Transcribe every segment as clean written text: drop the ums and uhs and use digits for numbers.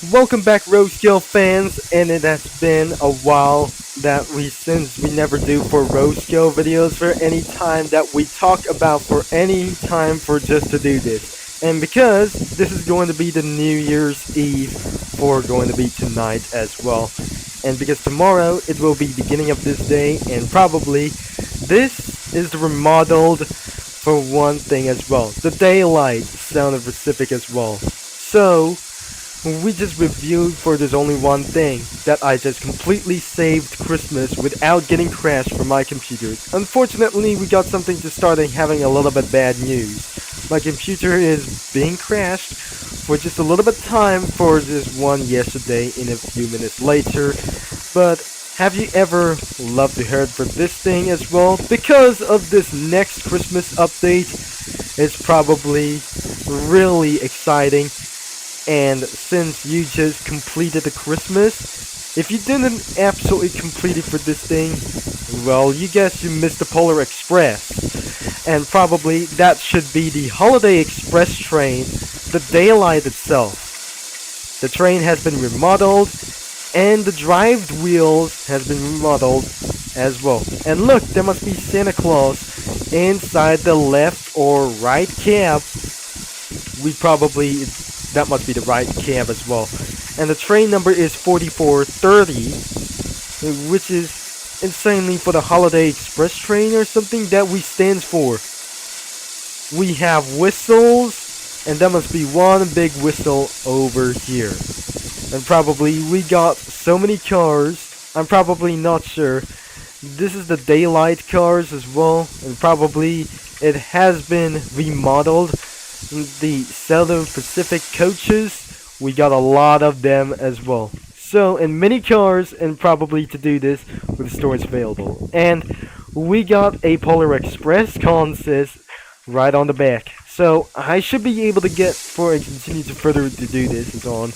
Welcome back, Roadkill fans, and it has been a while that since we never do for Roadkill videos for any time that we talk about for any time for just to do this. And because this is going to be the New Year's Eve for going to be tonight as well. And because tomorrow it will be beginning of this day, and probably this is the remodeled for one thing as well. The daylight sound of Pacific as well. So we just reviewed for there's only one thing that I just completely saved Christmas without getting crashed from my computer. Unfortunately, we got something to start having a little bit bad news. My computer is being crashed for just a little bit time for this one yesterday and a few minutes later. But have you ever loved to hear for this thing as well? Because of this next Christmas update, it's probably really exciting. And since you just completed the Christmas, if you didn't absolutely complete it for this thing, well, you guess you missed the Polar Express. And probably that should be the Holiday Express train, the daylight itself. The train has been remodeled, and the drive wheels has been remodeled as well. And look, there must be Santa Claus inside the left or right cab. That must be the right cab as well. And the train number is 4430, which is insanely for the Holiday Express train or something that we stands for. We have whistles, and there must be one big whistle over here. And probably we got so many cars, I'm probably not sure. This is the daylight cars as well, and probably it has been remodeled. The Southern Pacific coaches, we got a lot of them as well. So, in many cars, and probably to do this with storage available. And we got a Polar Express consist right on the back. So, I should be able to get, for I continue to further to do this, is on.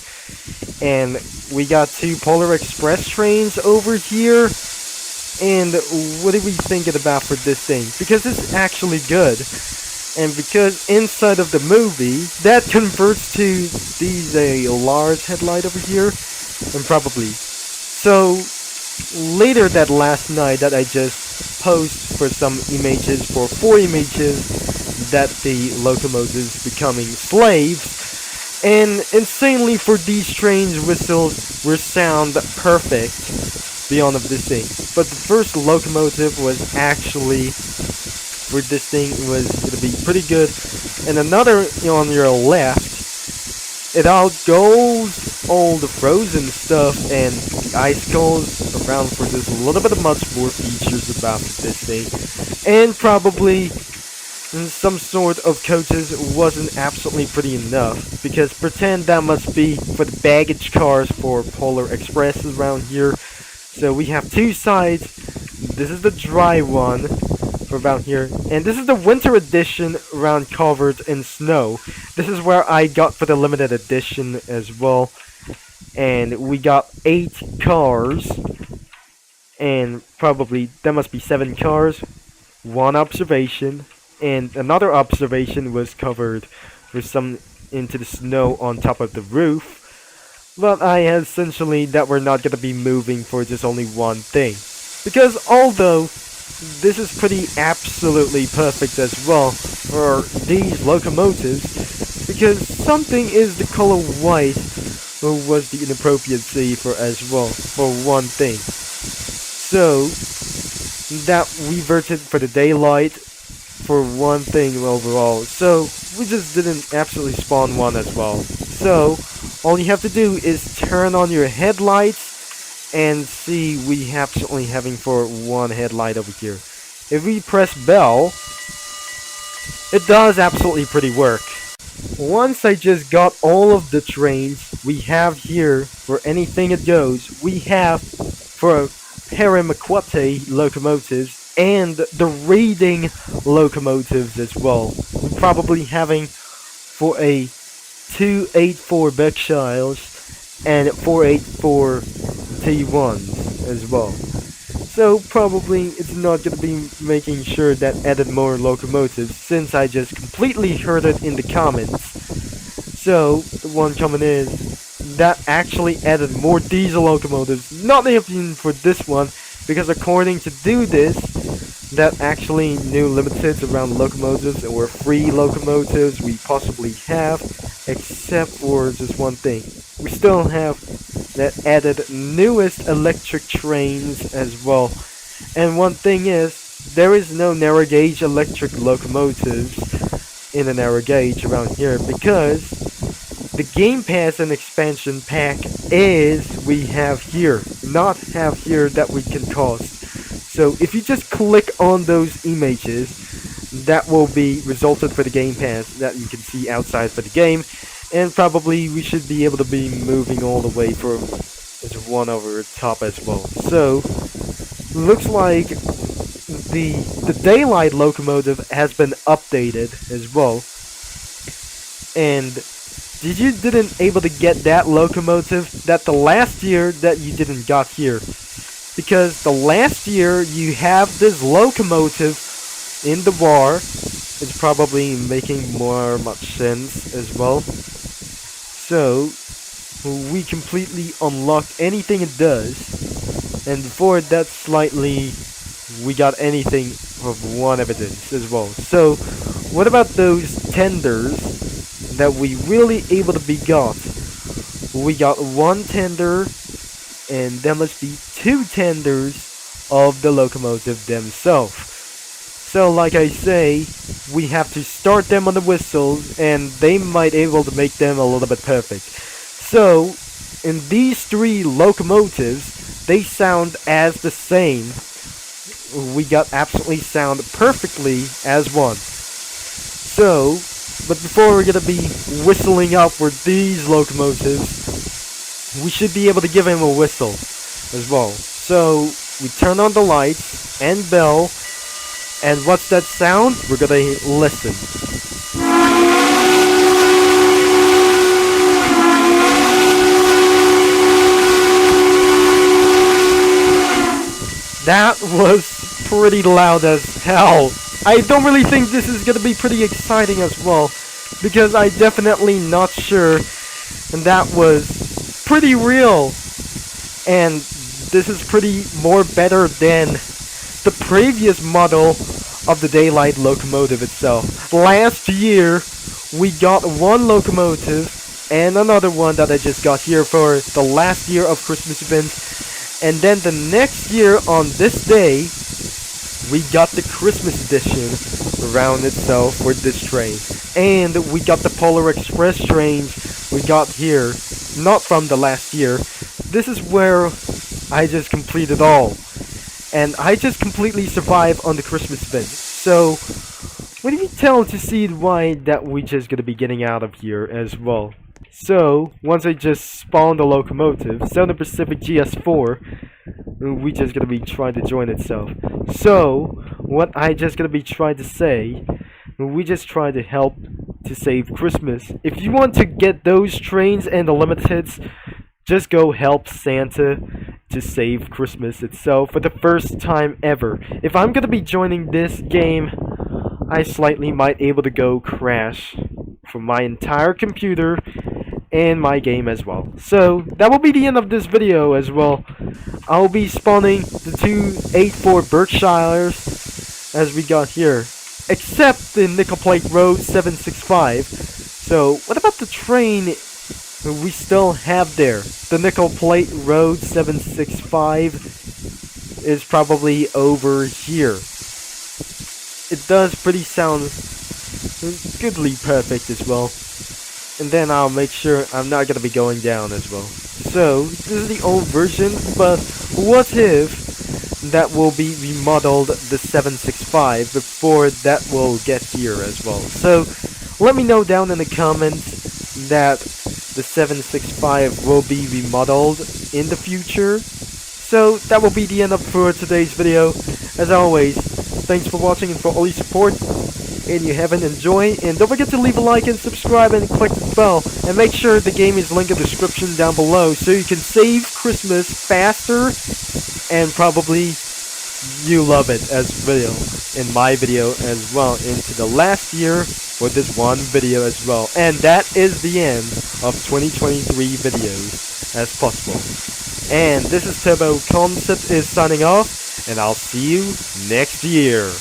And we got two Polar Express trains over here. And what are we thinking about for this thing? Because it's actually good. And because inside of the movie, that converts to a large headlight over here, and probably. So, later that last night that I just posted for some images, for 4 images, that the locomotives becoming slaves, and insanely for these trains, whistles will sound perfect beyond of this thing. But the first locomotive was actually for this thing was gonna be pretty good. And another on your left, it outgoes all the frozen stuff and the ice goes around for this a little bit much more features about this thing. And probably some sort of coaches wasn't absolutely pretty enough, because pretend that must be for the baggage cars for Polar Expresses around here. So we have two sides. This is the dry one for about here, and this is the winter edition around covered in snow. This is where I got for the limited edition as well. And we got 8 cars, and probably there must be 7 cars. One observation, and another observation was covered with some into the snow on top of the roof. But I essentially that we're not gonna be moving for just only one thing, because although this is pretty absolutely perfect as well for these locomotives, because something is the color white was the inappropriacy for as well for one thing. So that reverted for the daylight for one thing overall. So we just didn't absolutely spawn one as well. So all you have to do is turn on your headlights and see we absolutely having for one headlight over here. If we press bell, it does absolutely pretty work. Once I just got all of the trains we have here for anything it goes, we have for Paramaquate locomotives and the raiding locomotives as well. We're probably having for a 284 Berkshires and 484 T1s as well. So probably it's not going to be making sure that added more locomotives, since I just completely heard it in the comments. So the one comment is, that actually added more diesel locomotives. Not even for this one, because according to do this, that actually new limiteds around locomotives or free locomotives we possibly have, except for just one thing. We still have that added newest electric trains as well. And one thing is, there is no narrow gauge electric locomotives in the narrow gauge around here, because the Game Pass and expansion pack is we have here, not have here that we can cost. So if you just click on those images, that will be resulted for the Game Pass that you can see outside for the game, and probably we should be able to be moving all the way from this one over top as well. So looks like the daylight locomotive has been updated as well. And didn't able to get that locomotive that the last year that you didn't got here, because the last year you have this locomotive in the war. It's probably making much sense as well. So we completely unlocked anything it does, and before that slightly we got anything of one evidence as well. So what about those tenders that we really able to be got? We got one tender, and there must be two tenders of the locomotive themselves. So like I say, we have to start them on the whistles, and they might able to make them a little bit perfect. So in these three locomotives, they sound as the same. We got absolutely sound perfectly as one. So, but before we're gonna be whistling up for these locomotives, we should be able to give him a whistle as well. So we turn on the lights and bell, and what's that sound? We're gonna listen. That was pretty loud as hell. I don't really think this is gonna be pretty exciting as well, because I definitely not sure, and that was pretty real. And this is pretty more better than the previous model of the daylight locomotive itself. Last year we got one locomotive and another one that I just got here for the last year of Christmas events, and then the next year on this day we got the Christmas edition around itself for this train. And we got the Polar Express trains we got here, not from the last year. This is where I just completed all. And I just completely survived on the Christmas event. So what do you tell to see why that we just gonna be getting out of here as well? So once I just spawned the locomotive, Southern Pacific GS-4, we just gonna be trying to join itself. So what I just gonna be trying to say, we just try to help to save Christmas. If you want to get those trains and the limiteds, just go help Santa to save Christmas itself for the first time ever. If I'm gonna be joining this game, I slightly might able to go crash for my entire computer and my game as well. So that will be the end of this video as well. I'll be spawning the two 8-4 Berkshires as we got here, except the Nickel Plate Road 765. So what about the train we still have there? The Nickel Plate Road 765 is probably over here. It does pretty sound goodly perfect as well. And then I'll make sure I'm not gonna be going down as well. So this is the old version, but what if that will be remodeled the 765 before that will get here as well? So let me know down in the comments that the 765 will be remodeled in the future. So that will be the end of for today's video. As always, thanks for watching and for all your support. And you haven't enjoyed, and don't forget to leave a like and subscribe and click the bell, and make sure the game is linked in the description down below so you can save Christmas faster and probably you love it as well in my video as well into the last year for this one video as well. And that is the end of 2023 videos as possible. And this is Turbo Concept is signing off, and I'll see you next year.